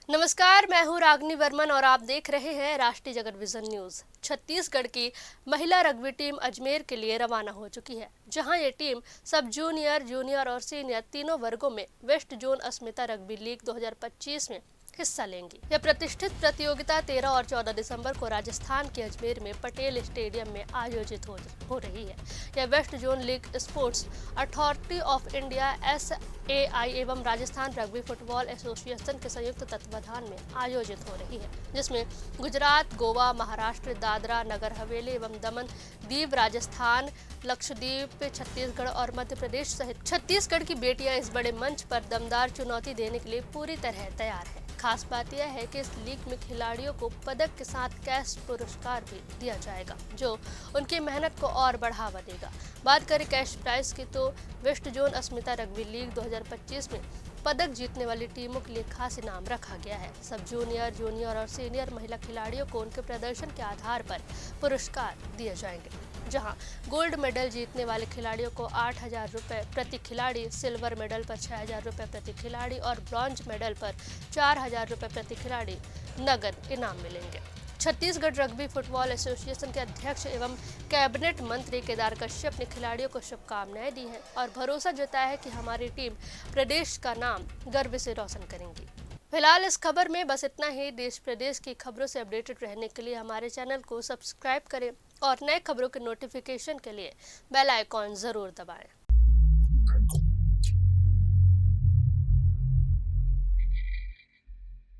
नमस्कार, मैं हूं रागनी वर्मन और आप देख रहे हैं राष्ट्रीय जगत विजन न्यूज। छत्तीसगढ़ की महिला रग्बी टीम अजमेर के लिए रवाना हो चुकी है, जहां ये टीम सब जूनियर, जूनियर और सीनियर तीनों वर्गों में वेस्ट जोन अस्मिता रग्बी लीग 2025 में हिस्सा लेंगी। यह प्रतिष्ठित प्रतियोगिता 13 और 14 दिसंबर को राजस्थान के अजमेर में पटेल स्टेडियम में आयोजित हो रही है। यह west zone league sports authority of India SAI एवं राजस्थान रग्बी फुटबॉल एसोसिएशन के संयुक्त तत्वाधान में आयोजित हो रही है, जिसमें गुजरात, गोवा, महाराष्ट्र, दादरा नगर हवेली एवं दमन दीव, राजस्थान, लक्षद्वीप, छत्तीसगढ़ और मध्य प्रदेश सहित छत्तीसगढ़ की बेटियां इस बड़े मंच पर दमदार चुनौती देने के लिए पूरी तरह तैयार है। खास बात यह है कि इस लीग में खिलाड़ियों को पदक के साथ कैश पुरस्कार भी दिया जाएगा, जो उनकी मेहनत को और बढ़ावा देगा। बात करें कैश प्राइज की, तो वेस्ट जोन अस्मिता रग्बी लीग 2025 में पदक जीतने वाली टीमों के लिए खास इनाम रखा गया है। सब जूनियर, जूनियर और सीनियर महिला खिलाड़ियों को उनके प्रदर्शन के आधार पर पुरस्कार दिए जाएंगे, जहां गोल्ड मेडल जीतने वाले खिलाड़ियों को 8,000 रुपये प्रति खिलाड़ी, सिल्वर मेडल पर 6,000 रुपये प्रति खिलाड़ी और ब्रॉन्ज मेडल पर 4,000 रुपये प्रति खिलाड़ी नगद इनाम मिलेंगे। छत्तीसगढ़ रग्बी फुटबॉल एसोसिएशन के अध्यक्ष एवं कैबिनेट मंत्री केदार कश्यप ने खिलाड़ियों को शुभकामनाएं दी हैं और भरोसा जताया है कि हमारी टीम प्रदेश का नाम गर्व से रोशन करेंगी। फिलहाल इस खबर में बस इतना ही। देश प्रदेश की खबरों से अपडेटेड रहने के लिए हमारे चैनल को सब्सक्राइब करें और नए खबरों के नोटिफिकेशन के लिए बेल आइकॉन जरूर दबाएं।